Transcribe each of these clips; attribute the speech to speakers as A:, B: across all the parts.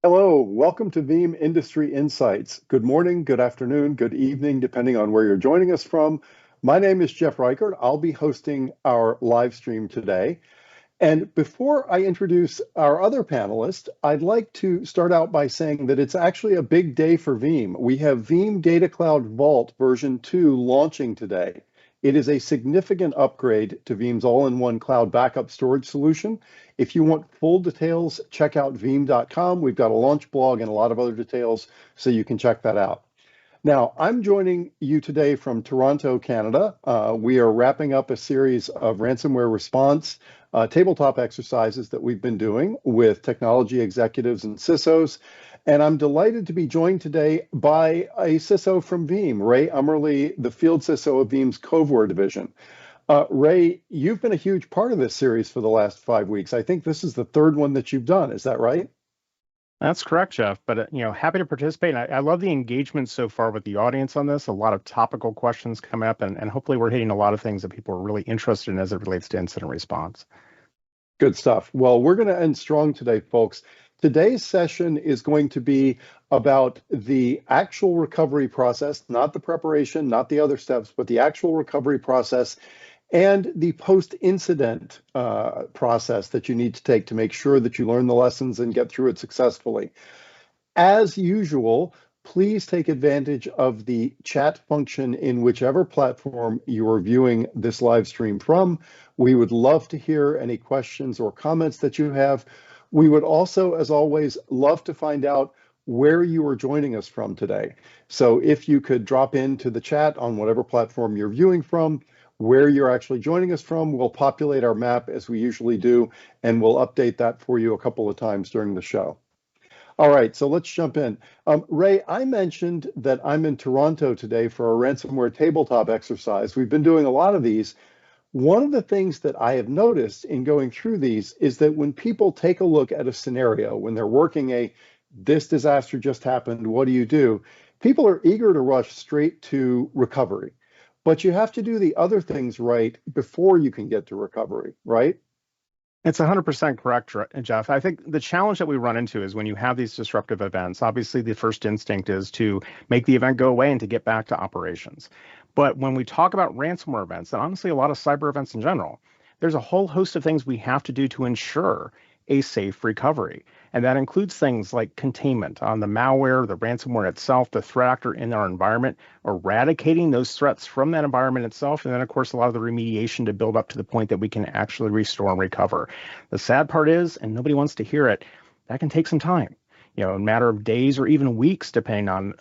A: Hello, welcome to Veeam Industry Insights. Good morning, good afternoon, good evening, depending on where you're joining us from. My name is Jeff Reichard. I'll be hosting our live stream today. And before I introduce our other panelist, I'd like to start out by saying that it's actually a big day for Veeam. We have Veeam Data Cloud Vault version 2 launching today. It is a significant upgrade to Veeam's all-in-one cloud backup storage solution. If you want full details, check out veeam.com. We've got a launch blog and a lot of other details, so you can check that out. Now, I'm joining you today from Toronto, Canada. We are wrapping up a series of ransomware response tabletop exercises that we've been doing with technology executives and CISOs. And I'm delighted to be joined today by a CISO from Veeam, Ray Umerley, the field CISO of Veeam's Coveware division. Ray, you've been a huge part of this series for the last 5 weeks. I think this is the third one that you've done. Is that right?
B: That's correct, Jeff. But happy to participate. And I love the engagement so far with the audience on this. A lot of topical questions come up, and hopefully we're hitting a lot of things that people are really interested in as it relates to incident response.
A: Good stuff. Well, we're going to end strong today, folks. Today's session is going to be about the actual recovery process, not the preparation, not the other steps, but the actual recovery process and the post-incident process that you need to take to make sure that you learn the lessons and get through it successfully. As usual, please take advantage of the chat function in whichever platform you are viewing this live stream from. We would love to hear any questions or comments that you have. We would also, as always, love to find out where you are joining us from today. So if you could drop into the chat on whatever platform you're viewing from, where you're actually joining us from, we'll populate our map as we usually do, and we'll update that for you a couple of times during the show. All right, so let's jump in. Ray, I mentioned that I'm in Toronto today for a ransomware tabletop exercise. We've been doing a lot of these. One of the things that I have noticed in going through these is that when people take a look at a scenario, when they're working this disaster just happened, what do you do? People are eager to rush straight to recovery, but you have to do the other things right before you can get to recovery, right?
B: It's 100% correct, Jeff. I think the challenge that we run into is when you have these disruptive events, obviously the first instinct is to make the event go away and to get back to operations. But when we talk about ransomware events, and honestly a lot of cyber events in general, there's a whole host of things we have to do to ensure a safe recovery. And that includes things like containment on the malware, the ransomware itself, the threat actor in our environment, eradicating those threats from that environment itself, and then, of course, a lot of the remediation to build up to the point that we can actually restore and recover. The sad part is, and nobody wants to hear it, that can take some time. A matter of days or even weeks, depending on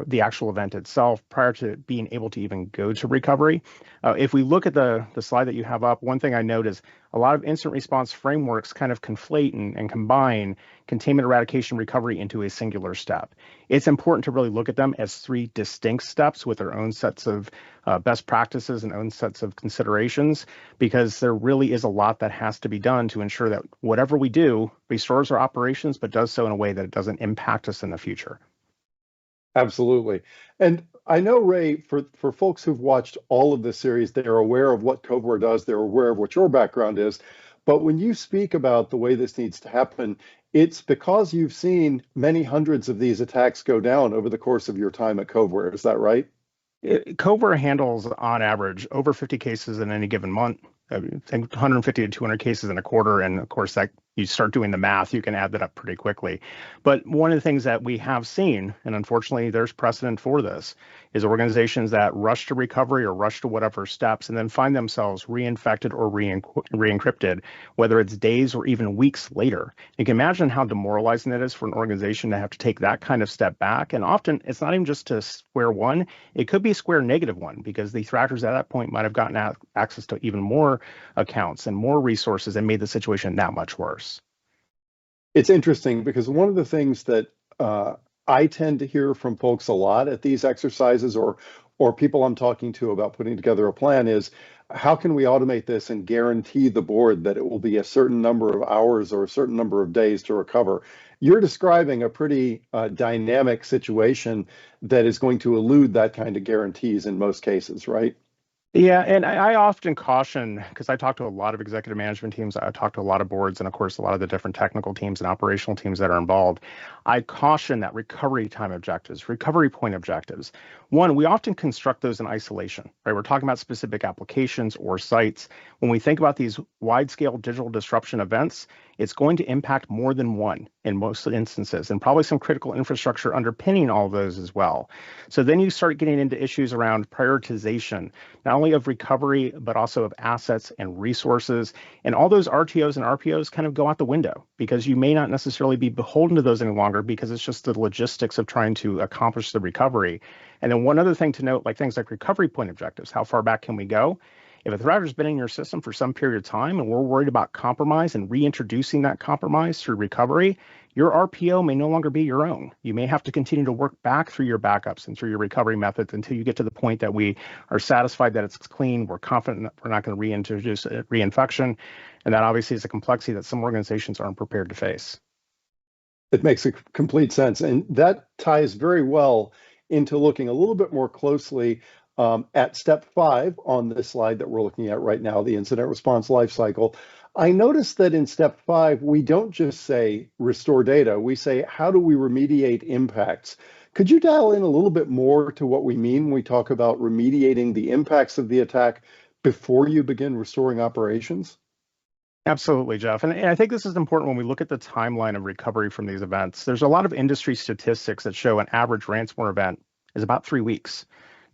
B: the actual event itself, prior to being able to even go to recovery. If we look at the slide that you have up, one thing I note is a lot of incident response frameworks kind of conflate and combine containment, eradication, recovery into a singular step. It's important to really look at them as three distinct steps with their own sets of best practices and own sets of considerations, because there really is a lot that has to be done to ensure that whatever we do restores our operations, but does so in a way that it doesn't impact us in the future.
A: Absolutely. And I know, Ray, for folks who've watched all of this series, they're aware of what Coveware does, they're aware of what your background is. But when you speak about the way this needs to happen, it's because you've seen many hundreds of these attacks go down over the course of your time at Coveware. Is that right?
B: Coveware handles, on average, over 50 cases in any given month. I think 150 to 200 cases in a quarter. And of course, that you start doing the math, you can add that up pretty quickly. But one of the things that we have seen, and unfortunately there's precedent for this, is organizations that rush to recovery or rush to whatever steps and then find themselves reinfected or re-encrypted, whether it's days or even weeks later. You can imagine how demoralizing it is for an organization to have to take that kind of step back. And often it's not even just to square one, it could be square -1, because the threat actors at that point might have gotten access to even more accounts and more resources and made the situation that much worse.
A: It's interesting because one of the things that I tend to hear from folks a lot at these exercises or people I'm talking to about putting together a plan is, how can we automate this and guarantee the board that it will be a certain number of hours or a certain number of days to recover? You're describing a pretty dynamic situation that is going to elude that kind of guarantees in most cases, right?
B: Yeah, and I often caution because I talk to a lot of executive management teams, I talk to a lot of boards, and of course, a lot of the different technical teams and operational teams that are involved. I caution that recovery time objectives, recovery point objectives. One, we often construct those in isolation, right? We're talking about specific applications or sites. When we think about these wide-scale digital disruption events, it's going to impact more than one in most instances, and probably some critical infrastructure underpinning all of those as well. So then you start getting into issues around prioritization not only of recovery, but also of assets and resources. And all those RTOs and RPOs kind of go out the window because you may not necessarily be beholden to those any longer because it's just the logistics of trying to accomplish the recovery. And then one other thing to note, like things like recovery point objectives, how far back can we go? If a threat has been in your system for some period of time and we're worried about compromise and reintroducing that compromise through recovery, your RPO may no longer be your own. You may have to continue to work back through your backups and through your recovery methods until you get to the point that we are satisfied that it's clean, we're confident that we're not going to reintroduce a reinfection. And that obviously is a complexity that some organizations aren't prepared to face.
A: It makes a complete sense. And that ties very well into looking a little bit more closely at step 5 on this slide that we're looking at right now, the incident response lifecycle. I noticed that in step 5, we don't just say restore data, we say how do we remediate impacts? Could you dial in a little bit more to what we mean when we talk about remediating the impacts of the attack before you begin restoring operations?
B: Absolutely, Jeff. And I think this is important when we look at the timeline of recovery from these events. There's a lot of industry statistics that show an average ransomware event is about 3 weeks.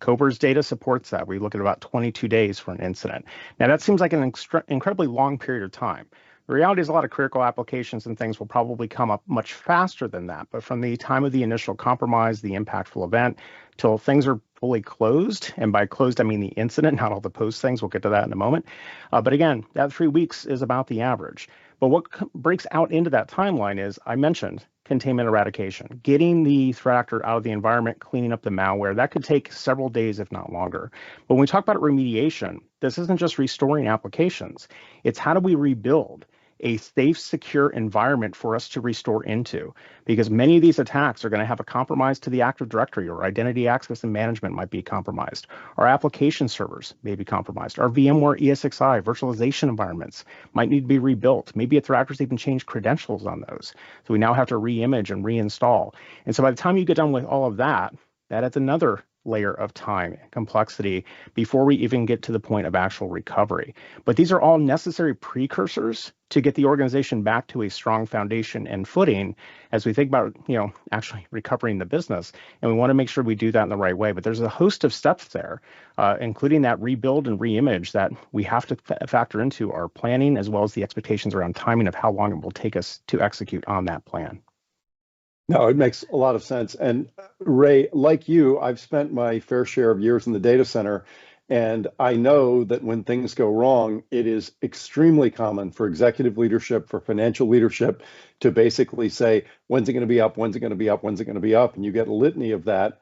B: COBRA's data supports that. We look at about 22 days for an incident. Now, that seems like an incredibly long period of time. The reality is a lot of critical applications and things will probably come up much faster than that. But from the time of the initial compromise, the impactful event, till things are fully closed, and by closed, I mean the incident, not all the post things. We'll get to that in a moment. But again, that 3 weeks is about the average. But what breaks out into that timeline is, I mentioned, containment eradication, getting the threat actor out of the environment, cleaning up the malware. That could take several days, if not longer. But when we talk about remediation, this isn't just restoring applications. It's how do we rebuild a safe, secure environment for us to restore into, because many of these attacks are going to have a compromise to the Active Directory, or identity access and management might be compromised. Our application servers may be compromised. Our VMware ESXi virtualization environments might need to be rebuilt. Maybe a threat actor's even changed credentials on those. So we now have to re-image and reinstall. And so by the time you get done with all of that, that adds another layer of time and complexity before we even get to the point of actual recovery. But these are all necessary precursors to get the organization back to a strong foundation and footing as we think about, actually recovering the business. And we want to make sure we do that in the right way. But there's a host of steps there, including that rebuild and reimage that we have to factor into our planning, as well as the expectations around timing of how long it will take us to execute on that plan.
A: No, it makes a lot of sense. And Ray, like you, I've spent my fair share of years in the data center, and I know that when things go wrong, it is extremely common for executive leadership, for financial leadership to basically say, when's it going to be up? When's it going to be up? When's it going to be up? And you get a litany of that.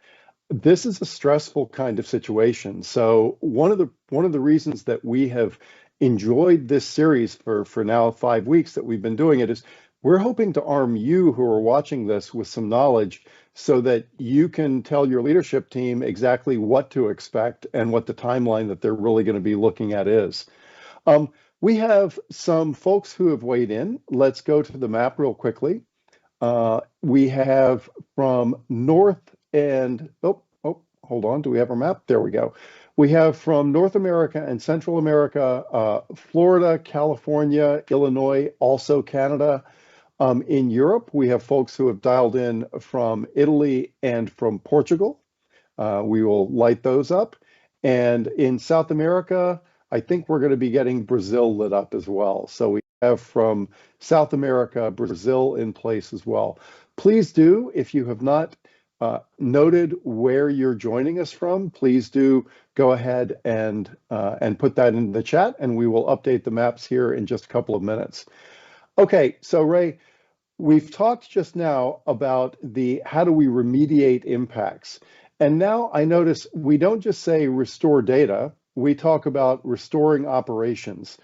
A: This is a stressful kind of situation. So one of the reasons that we have enjoyed this series for now 5 weeks that we've been doing it is we're hoping to arm you who are watching this with some knowledge so that you can tell your leadership team exactly what to expect and what the timeline that they're really going to be looking at is. We have some folks who have weighed in. Let's go to the map real quickly. We have from North and, hold on, do we have our map? There we go. We have from North America and Central America, Florida, California, Illinois, also Canada. In Europe, we have folks who have dialed in from Italy and from Portugal. We will light those up. And in South America, I think we're going to be getting Brazil lit up as well. So we have from South America, Brazil in place as well. Please do, if you have not noted where you're joining us from, please do go ahead and put that in the chat, and we will update the maps here in just a couple of minutes. Okay, so Ray, we've talked just now about how do we remediate impacts. And now I notice we don't just say restore data, we talk about restoring operations.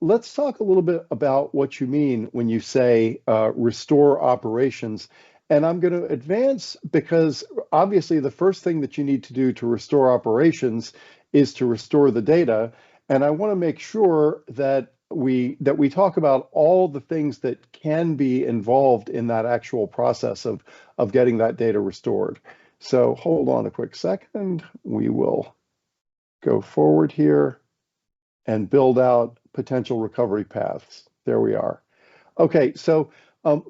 A: Let's talk a little bit about what you mean when you say restore operations. And I'm going to advance because obviously the first thing that you need to do to restore operations is to restore the data. And I want to make sure that we talk about all the things that can be involved in that actual process of getting that data restored. So hold on a quick second. We will go forward here and build out potential recovery paths. There we are. Okay, so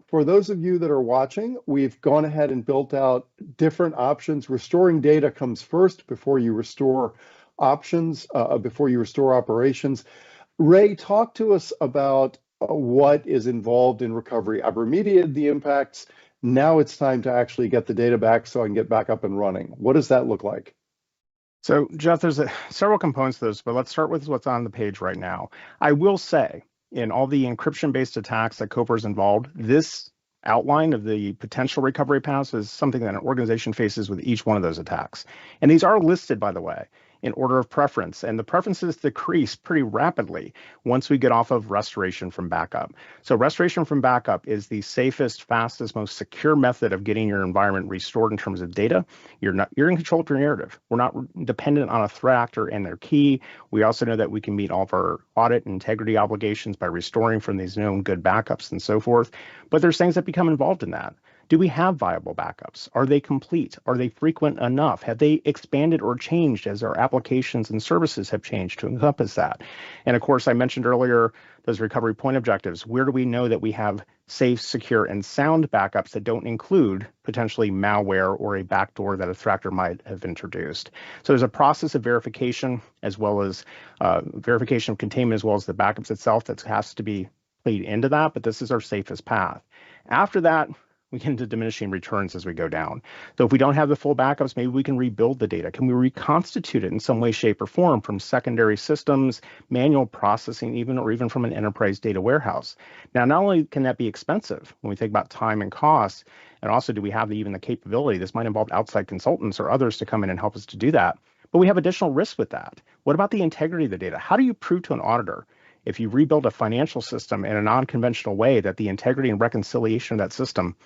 A: for those of you that are watching, we've gone ahead and built out different options. Restoring data comes first before you restore options, before you restore operations. Ray, talk to us about what is involved in recovery. I've remediated the impacts. Now it's time to actually get the data back so I can get back up and running. What does that look like?
B: So, Jeff, there's several components to this, but let's start with what's on the page right now. I will say, in all the encryption-based attacks that Copr is involved, this outline of the potential recovery paths is something that an organization faces with each one of those attacks. And these are listed, by the way, in order of preference, and the preferences decrease pretty rapidly once we get off of restoration from backup. So restoration from backup is the safest, fastest, most secure method of getting your environment restored in terms of data. You're in control of your narrative. We're not dependent on a threat actor and their key. We also know that we can meet all of our audit and integrity obligations by restoring from these known good backups and so forth. But there's things that become involved in that. Do we have viable backups? Are they complete? Are they frequent enough? Have they expanded or changed as our applications and services have changed to encompass that? And of course, I mentioned earlier those recovery point objectives. Where do we know that we have safe, secure, and sound backups that don't include potentially malware or a backdoor that a threat actor might have introduced? So there's a process of verification as well as verification of containment as well as the backups itself that has to be played into that, but this is our safest path. After that, we get into diminishing returns as we go down. So if we don't have the full backups, maybe we can rebuild the data. Can we reconstitute it in some way, shape, or form from secondary systems, manual processing, or even from an enterprise data warehouse? Now, not only can that be expensive when we think about time and cost, and also do we have even the capability, this might involve outside consultants or others to come in and help us to do that, but we have additional risk with that. What about the integrity of the data? How do you prove to an auditor if you rebuild a financial system in a non-conventional way that the integrity and reconciliation of that system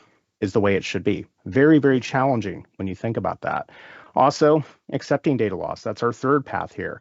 B: is the way it should be? Very, very challenging when you think about that. Also, accepting data loss. That's our third path here.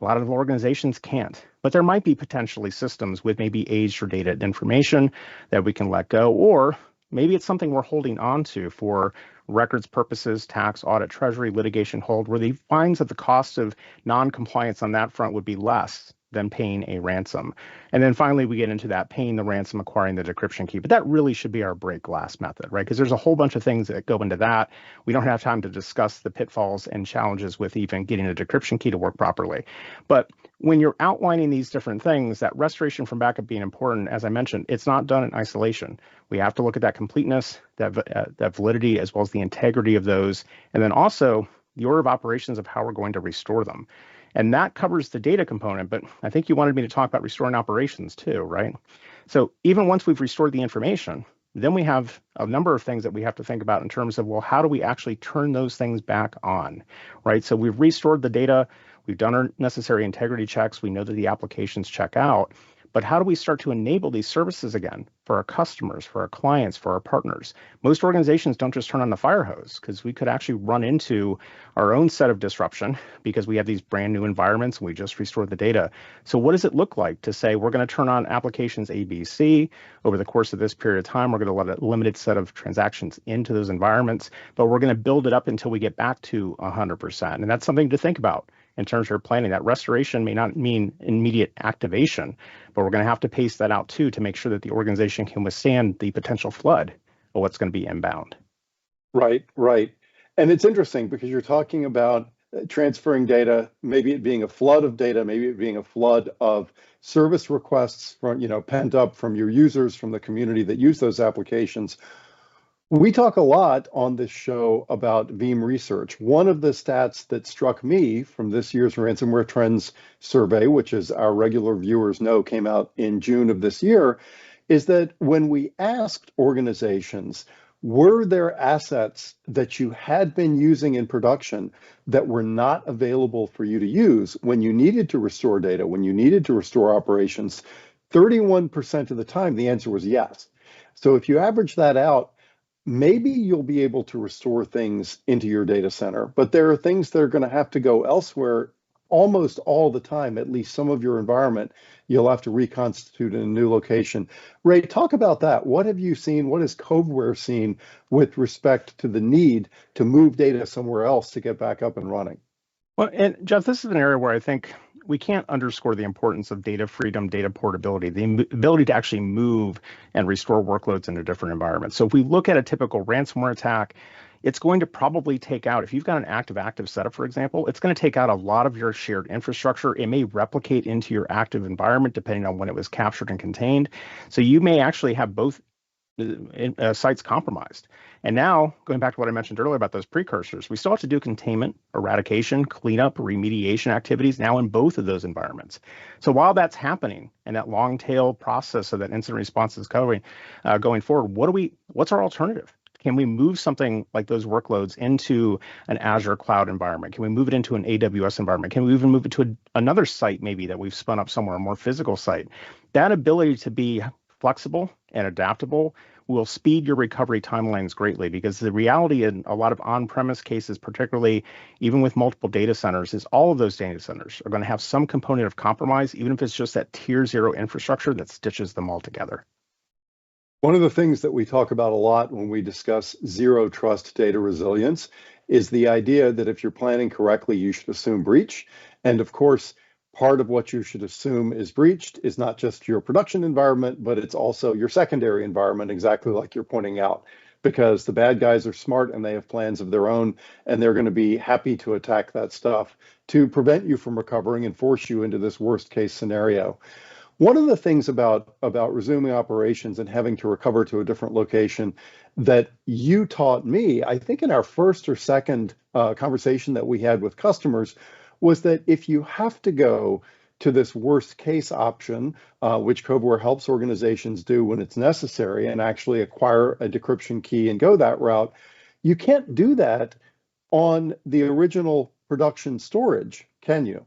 B: A lot of organizations can't, but there might be potentially systems with maybe aged or dated information that we can let go, or maybe it's something we're holding on to for records purposes, tax, audit, treasury, litigation hold, where he finds that the cost of non-compliance on that front would be less than paying a ransom. And then finally, we get into that paying the ransom, acquiring the decryption key. But that really should be our break glass method, right? Because there's a whole bunch of things that go into that. We don't have time to discuss the pitfalls and challenges with even getting a decryption key to work properly. But when you're outlining these different things, that restoration from backup being important, as I mentioned, it's not done in isolation. We have to look at that completeness, that validity, as well as the integrity of those, and then also the order of operations of how we're going to restore them. And that covers the data component, but I think you wanted me to talk about restoring operations too, right? So even once we've restored the information, then we have a number of things that we have to think about in terms of, well, how do we actually turn those things back on, right? So we've restored the data, we've done our necessary integrity checks, we know that the applications check out, but how do we start to enable these services again for our customers, for our clients, for our partners? Most organizations don't just turn on the fire hose, because we could actually run into our own set of disruption because we have these brand new environments and we just restored the data. So what does it look like to say we're going to turn on applications A, B, C over the course of this period of time? We're going to let a limited set of transactions into those environments, but we're going to build it up until we get back to 100%. And that's something to think about in terms of planning. That restoration may not mean immediate activation, but we're going to have to pace that out too to make sure that the organization can withstand the potential flood of what's going to be inbound.
A: Right, right. And it's interesting because you're talking about transferring data, maybe it being a flood of data, maybe it being a flood of service requests from, pent up from your users, from the community that use those applications. We talk a lot on this show about Veeam research. One of the stats that struck me from this year's ransomware trends survey, which as our regular viewers know came out in June of this year, is that when we asked organizations, were there assets that you had been using in production that were not available for you to use when you needed to restore data, when you needed to restore operations, 31% of the time the answer was yes. So if you average that out, maybe you'll be able to restore things into your data center, but there are things that are going to have to go elsewhere almost all the time, at least some of your environment, you'll have to reconstitute in a new location. Ray, talk about that. What have you seen? What has Coveware seen with respect to the need to move data somewhere else to get back up and running?
B: Well, and Jeff, this is an area where I think we can't underscore the importance of data freedom, data portability, the ability to actually move and restore workloads in a different environment. So if we look at a typical ransomware attack, it's going to probably take out, if you've got an active setup, for example, it's going to take out a lot of your shared infrastructure. It may replicate into your active environment depending on when it was captured and contained. So you may actually have both sites compromised. And now, going back to what I mentioned earlier about those precursors, we still have to do containment, eradication, cleanup, remediation activities now in both of those environments. So while that's happening and that long tail process of that incident response is going forward, what's our alternative? Can we move something like those workloads into an Azure cloud environment? Can we move it into an AWS environment? Can we even move it to another site maybe that we've spun up somewhere, a more physical site? That ability to be flexible and adaptable will speed your recovery timelines greatly, because the reality in a lot of on-premise cases, particularly even with multiple data centers, is all of those data centers are going to have some component of compromise, even if it's just that tier 0 infrastructure that stitches them all together.
A: One of the things that we talk about a lot when we discuss zero trust data resilience is the idea that if you're planning correctly, you should assume breach. And of course, part of what you should assume is breached is not just your production environment, but it's also your secondary environment, exactly like you're pointing out, because the bad guys are smart and they have plans of their own, and they're going to be happy to attack that stuff to prevent you from recovering and force you into this worst case scenario. One of the things about resuming operations and having to recover to a different location that you taught me, I think in our first or second conversation that we had with customers, was that if you have to go to this worst case option, which Coveware helps organizations do when it's necessary and actually acquire a decryption key and go that route, you can't do that on the original production storage, can you?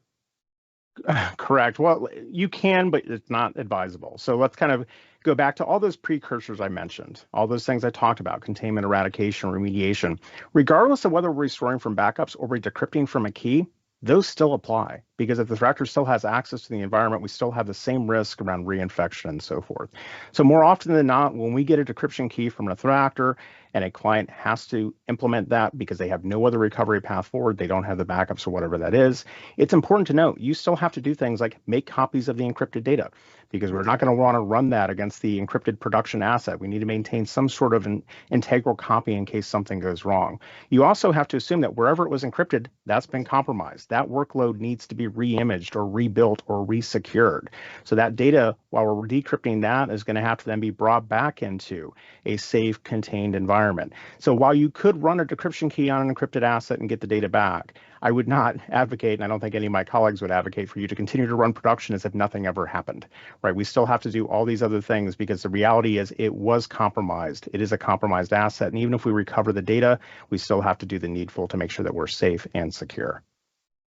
B: Correct. Well, you can, but it's not advisable. So let's kind of go back to all those precursors I mentioned, all those things I talked about, containment, eradication, remediation. Regardless of whether we're restoring from backups or we're decrypting from a key, those still apply, because if the threat actor still has access to the environment, we still have the same risk around reinfection and so forth. So more often than not, when we get a decryption key from a threat actor and a client has to implement that because they have no other recovery path forward, they don't have the backups or whatever that is, it's important to note you still have to do things like make copies of the encrypted data, because we're not going to want to run that against the encrypted production asset. We need to maintain some sort of an integral copy in case something goes wrong. You also have to assume that wherever it was encrypted, that's been compromised. That workload needs to be re-imaged or rebuilt or resecured. So that data, while we're decrypting that, is going to have to then be brought back into a safe, contained environment. So while you could run a decryption key on an encrypted asset and get the data back, I would not advocate, and I don't think any of my colleagues would advocate, for you to continue to run production as if nothing ever happened, right? We still have to do all these other things because the reality is it was compromised. It is a compromised asset. And even if we recover the data, we still have to do the needful to make sure that we're safe and secure.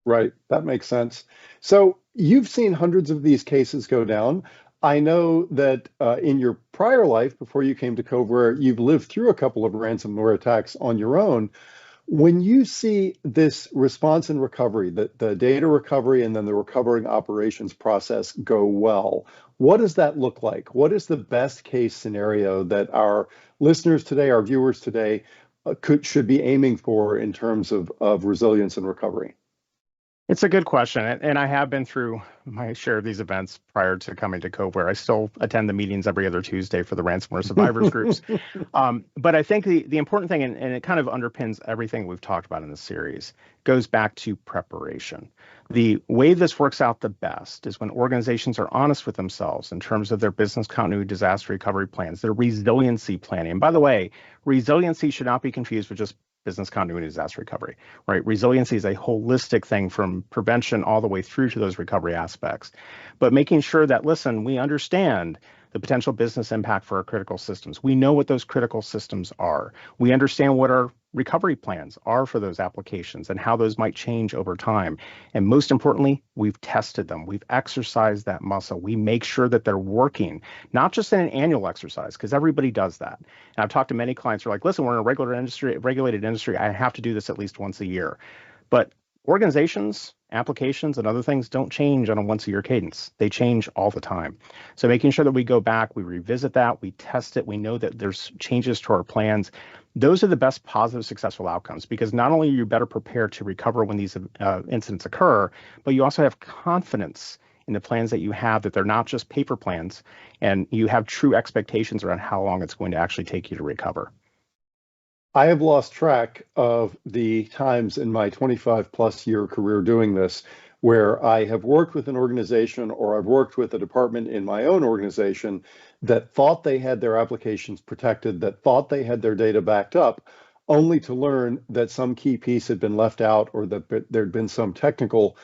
A: Right, that makes sense. So you've seen hundreds of these cases go down. I know that in your prior life, before you came to Coveware, you've lived through a couple of ransomware attacks on your own. When you see this response and recovery, the data recovery and then the recovering operations process go well, what does that look like? What is the best case scenario that our listeners today, our viewers today, should be aiming for in terms of resilience and recovery?
B: It's a good question, and I have been through my share of these events prior to coming to Coveware. I still attend the meetings every other Tuesday for the ransomware survivors groups. But I think the important thing, and it kind of underpins everything we've talked about in this series, goes back to preparation. The way this works out the best is when organizations are honest with themselves in terms of their business continuity disaster recovery plans, their resiliency planning. And by the way, resiliency should not be confused with just business continuity disaster recovery, right? Resiliency is a holistic thing from prevention all the way through to those recovery aspects. But making sure that, listen, we understand the potential business impact for our critical systems. We know what those critical systems are. We understand what our recovery plans are for those applications and how those might change over time. And most importantly, we've tested them. We've exercised that muscle. We make sure that they're working, not just in an annual exercise, because everybody does that. And I've talked to many clients who are like, listen, we're in a regulated industry. I have to do this at least once a year. But Organizations, applications, and other things don't change on a once-a-year cadence. They change all the time. So making sure that we go back, we revisit that, we test it, we know that there's changes to our plans. Those are the best positive, successful outcomes, because not only are you better prepared to recover when these incidents occur, but you also have confidence in the plans that you have, that they're not just paper plans, and you have true expectations around how long it's going to actually take you to recover.
A: I have lost track of the times in my 25 plus year career doing this where I have worked with an organization or I've worked with a department in my own organization that thought they had their applications protected, that thought they had their data backed up, only to learn that some key piece had been left out or that there'd been some technical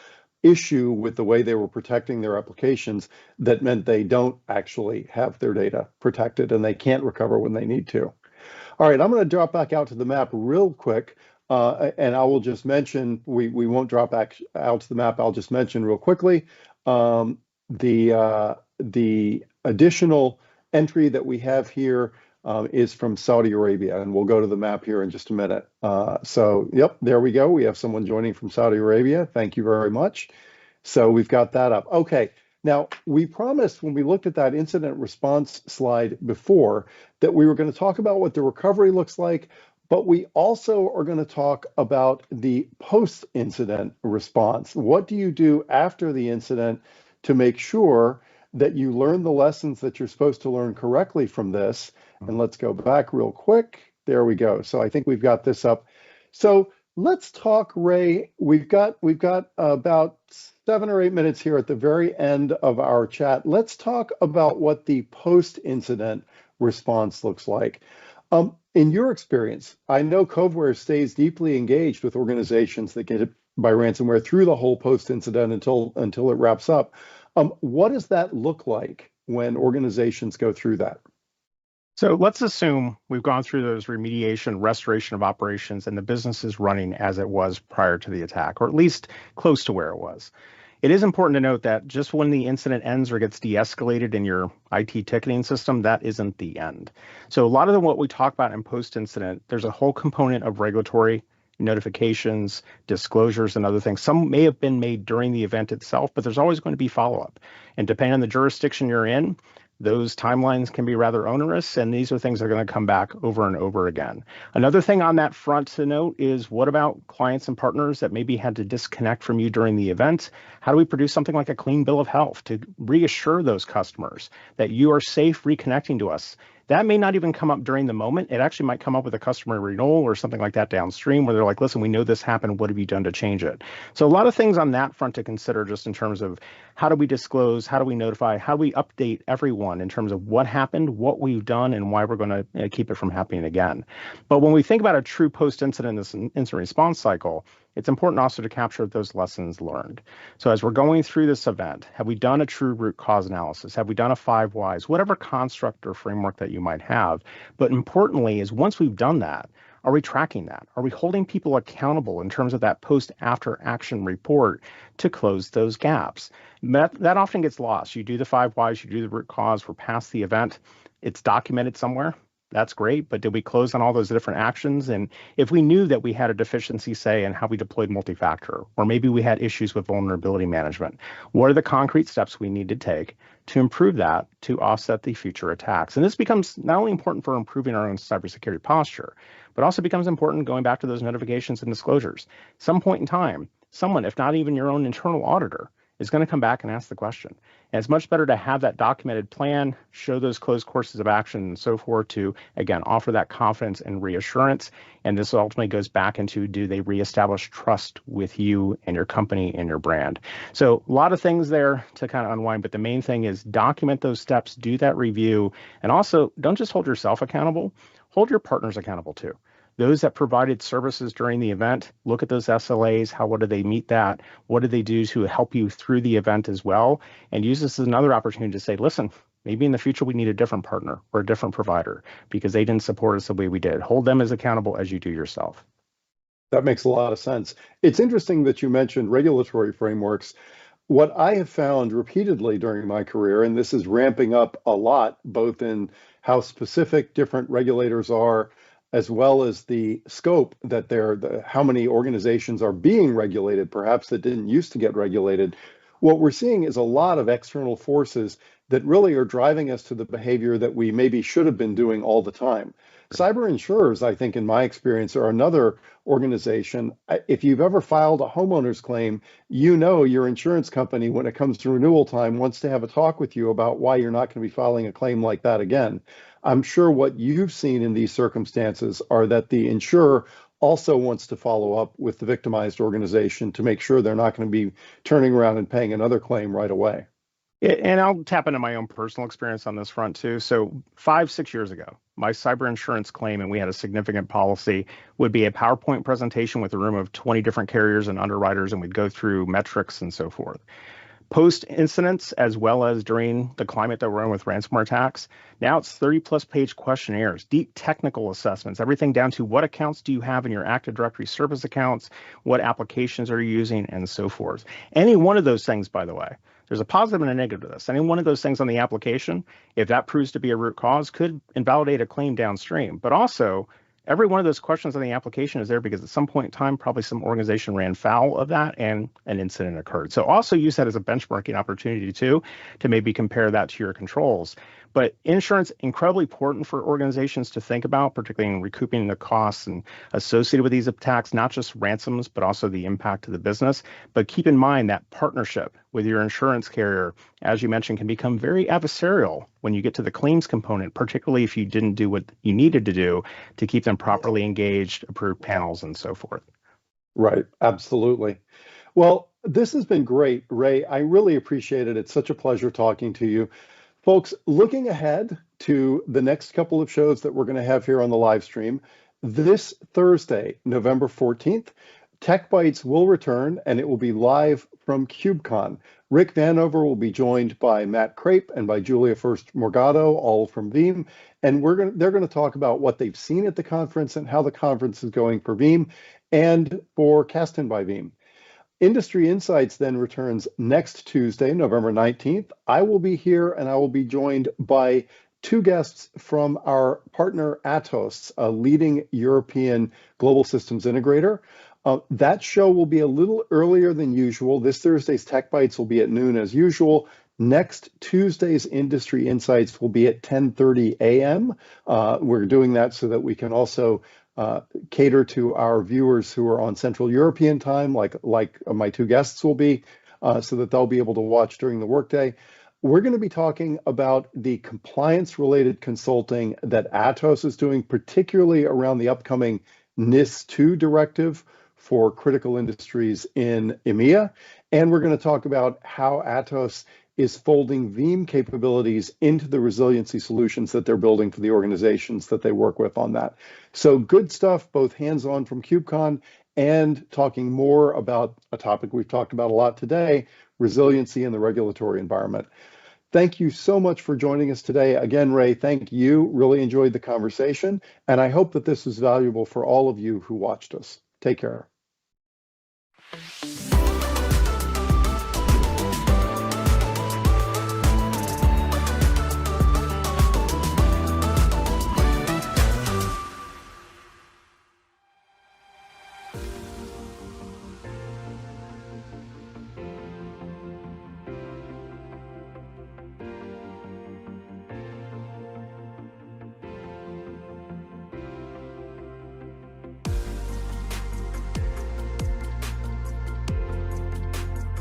A: issue with the way they were protecting their applications that meant they don't actually have their data protected and they can't recover when they need to. All right, I'm going to drop back out to the map real quick, and I will just mention, we won't drop back out to the map. I'll just mention real quickly the additional entry that we have here is from Saudi Arabia, and we'll go to the map here in just a minute. So, yep, there we go. We have someone joining from Saudi Arabia. Thank you very much. So we've got that up. Okay. Now, we promised when we looked at that incident response slide before that we were going to talk about what the recovery looks like, but we also are going to talk about the post-incident response. What do you do after the incident to make sure that you learn the lessons that you're supposed to learn correctly from this? And let's go back real quick. There we go. So I think we've got this up. So let's talk, Ray. We've got about 7 or 8 minutes here at the very end of our chat. Let's talk about what the post-incident response looks like. In your experience, I know Coveware stays deeply engaged with organizations that get hit by ransomware through the whole post-incident until it wraps up. What does that look like when organizations go through that?
B: So let's assume we've gone through those remediation, restoration of operations, and the business is running as it was prior to the attack, or at least close to where it was. It is important to note that just when the incident ends or gets de-escalated in your IT ticketing system, that isn't the end. So a lot of what we talk about in post-incident, there's a whole component of regulatory notifications, disclosures, and other things. Some may have been made during the event itself, but there's always going to be follow-up. And depending on the jurisdiction you're in, those timelines can be rather onerous, and these are things that are going to come back over and over again. Another thing on that front to note is, what about clients and partners that maybe had to disconnect from you during the event? How do we produce something like a clean bill of health to reassure those customers that you are safe reconnecting to us? That may not even come up during the moment. It actually might come up with a customer renewal or something like that downstream where they're like, listen, we know this happened. What have you done to change it? So a lot of things on that front to consider, just in terms of how do we disclose, how do we notify, how do we update everyone in terms of what happened, what we've done, and why we're going to keep it from happening again. But when we think about a true post-incident, this incident response cycle, it's important also to capture those lessons learned. So as we're going through this event, have we done a true root cause analysis? Have we done a 5 whys, whatever construct or framework that you might have? But importantly is, once we've done that, are we tracking that? Are we holding people accountable in terms of that post-after action report to close those gaps? That often gets lost. You do the 5 whys, you do the root cause, we're past the event, it's documented somewhere. That's great, but did we close on all those different actions? And if we knew that we had a deficiency, say, in how we deployed multi-factor, or maybe we had issues with vulnerability management, what are the concrete steps we need to take to improve that, to offset the future attacks? And this becomes not only important for improving our own cybersecurity posture, but also becomes important going back to those notifications and disclosures. Some point in time, someone, if not even your own internal auditor, is going to come back and ask the question. And it's much better to have that documented plan, show those closed courses of action and so forth, to, again, offer that confidence and reassurance. And this ultimately goes back into, do they reestablish trust with you and your company and your brand? So a lot of things there to kind of unwind, but the main thing is document those steps, do that review, and also don't just hold yourself accountable, hold your partners accountable too. Those that provided services during the event, look at those SLAs. What do they meet that? What do they do to help you through the event as well? And use this as another opportunity to say, listen, maybe in the future we need a different partner or a different provider because they didn't support us the way we did. Hold them as accountable as you do yourself.
A: That makes a lot of sense. It's interesting that you mentioned regulatory frameworks. What I have found repeatedly during my career, and this is ramping up a lot, both in how specific different regulators are, as well as the scope that how many organizations are being regulated, perhaps that didn't used to get regulated, what we're seeing is a lot of external forces that really are driving us to the behavior that we maybe should have been doing all the time. Cyber insurers, I think, in my experience, are another organization. If you've ever filed a homeowner's claim, you know your insurance company, when it comes to renewal time, wants to have a talk with you about why you're not going to be filing a claim like that again. I'm sure what you've seen in these circumstances are that the insurer also wants to follow up with the victimized organization to make sure they're not going to be turning around and paying another claim right away.
B: And I'll tap into my own personal experience on this front too. So 5-6 years ago, my cyber insurance claim, and we had a significant policy, would be a PowerPoint presentation with a room of 20 different carriers and underwriters, and we'd go through metrics and so forth. Post incidents, as well as during the climate that we're in with ransomware attacks, now it's 30+ page questionnaires, deep technical assessments, everything down to what accounts do you have in your Active Directory service accounts, what applications are you using, and so forth. Any one of those things, by the way, there's a positive and a negative to this. Any one of those things on the application, if that proves to be a root cause, could invalidate a claim downstream. But also, every one of those questions on the application is there because at some point in time, probably some organization ran foul of that and an incident occurred. So also use that as a benchmarking opportunity too, to maybe compare that to your controls. But insurance, incredibly important for organizations to think about, particularly in recouping the costs and associated with these attacks, not just ransoms, but also the impact to the business. But keep in mind that partnership with your insurance carrier, as you mentioned, can become very adversarial when you get to the claims component, particularly if you didn't do what you needed to do to keep them properly engaged, approved panels, and so forth.
A: Right, absolutely. Well, this has been great, Ray. I really appreciate it. It's such a pleasure talking to you. Folks, looking ahead to the next couple of shows that we're going to have here on the live stream, this Thursday, November 14th, Tech Bites will return, and it will be live from KubeCon. Rick Vanover will be joined by Matt Crape and by Julia First Morgado, all from Veeam, and they're going to talk about what they've seen at the conference and how the conference is going for Veeam and for Cast-In by Veeam. Industry Insights then returns next Tuesday, November 19th. I will be here and I will be joined by two guests from our partner Atos, a leading European global systems integrator. That show will be a little earlier than usual. This Thursday's Tech Bites will be at noon as usual. Next Tuesday's Industry Insights will be at 10:30 a.m. We're doing that so that we can also cater to our viewers who are on Central European time, like my two guests will be, so that they'll be able to watch during the workday. We're going to be talking about the compliance-related consulting that Atos is doing, particularly around the upcoming NIS2 directive for critical industries in EMEA. And we're going to talk about how Atos is folding Veeam capabilities into the resiliency solutions that they're building for the organizations that they work with on that. So good stuff, both hands-on from KubeCon and talking more about a topic we've talked about a lot today, resiliency in the regulatory environment. Thank you so much for joining us today. Again, Ray, thank you. Really enjoyed the conversation, and I hope that this was valuable for all of you who watched us. Take care.